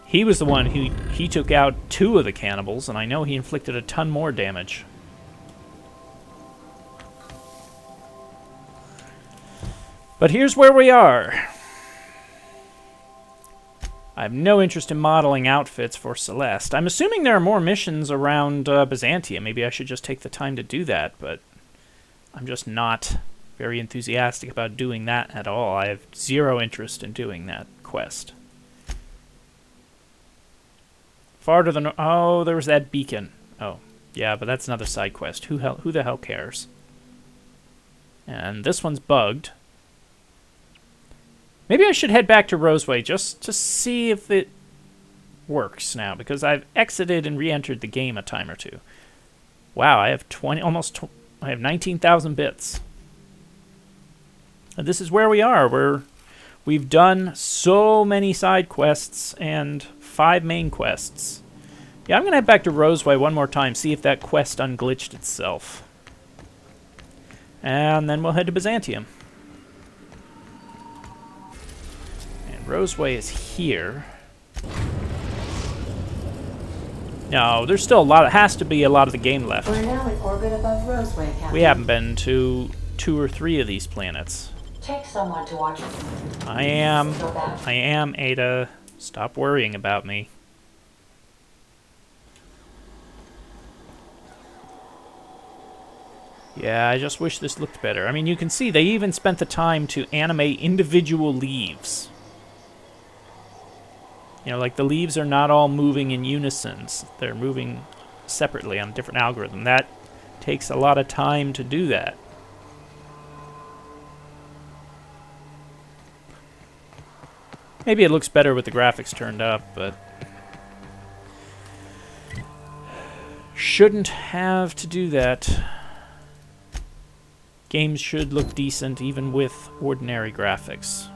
Speaker 1: He was the one who he took out 2 of the cannibals, and I know he inflicted a ton more damage. But here's where we are. I have no interest in modeling outfits for Celeste. I'm assuming there are more missions around Byzantium. Maybe I should just take the time to do that, but I'm just not very enthusiastic about doing that at all. I have zero interest in doing that quest. Far to the north. Oh, there was that beacon. Oh, yeah, but that's another side quest. Who the hell cares? And this one's bugged. Maybe I should head back to Roseway just to see if it works now, because I've exited and re-entered the game a time or two. Wow, I have I have 19,000 bits. And this is where we are. We've done so many side quests and 5 main quests. Yeah, I'm going to head back to Roseway one more time, see if that quest unglitched itself. And then we'll head to Byzantium. And Roseway is here. No, there's still a lot. Has to be a lot of the game left.
Speaker 10: We're now in orbit above Roseway, Captain.
Speaker 1: We haven't been to 2 or 3 of these planets.
Speaker 10: Take someone to watch.
Speaker 1: I am, Ada. Stop worrying about me. Yeah, I just wish this looked better. I mean, you can see they even spent the time to animate individual leaves. You know, like the leaves are not all moving in unison. They're moving separately on a different algorithm. That takes a lot of time to do that. Maybe it looks better with the graphics turned up, but shouldn't have to do that. Games should look decent even with ordinary graphics.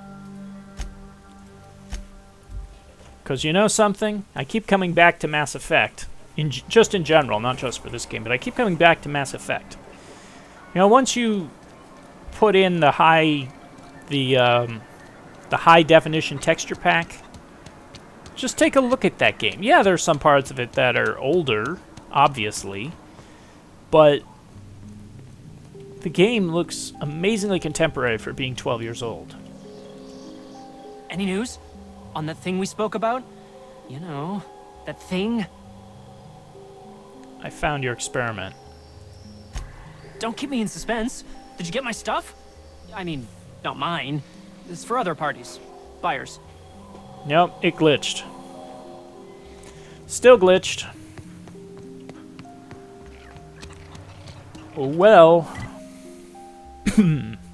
Speaker 1: Because you know something? I keep coming back to Mass Effect. Just in general, not just for this game, but I keep coming back to Mass Effect. You know, once you put in the high definition texture pack, just take a look at that game. Yeah, there's some parts of it that are older, obviously, but the game looks amazingly contemporary for being 12 years old.
Speaker 14: Any news? On that thing we spoke about? You know, that thing?
Speaker 1: I found your experiment.
Speaker 14: Don't keep me in suspense. Did you get my stuff? I mean, not mine. It's for other parties. Buyers.
Speaker 1: Nope, it glitched. Still glitched. Well.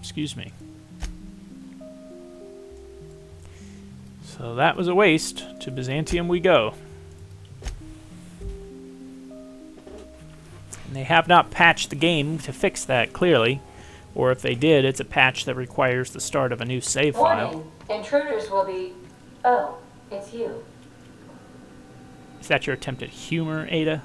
Speaker 1: Excuse me. So that was a waste. To Byzantium we go. And they have not patched the game to fix that, clearly. Or if they did, it's a patch that requires the start of a new save file.
Speaker 10: Warning. Intruders will be... Oh, it's you.
Speaker 1: Is that your attempt at humor, Ada?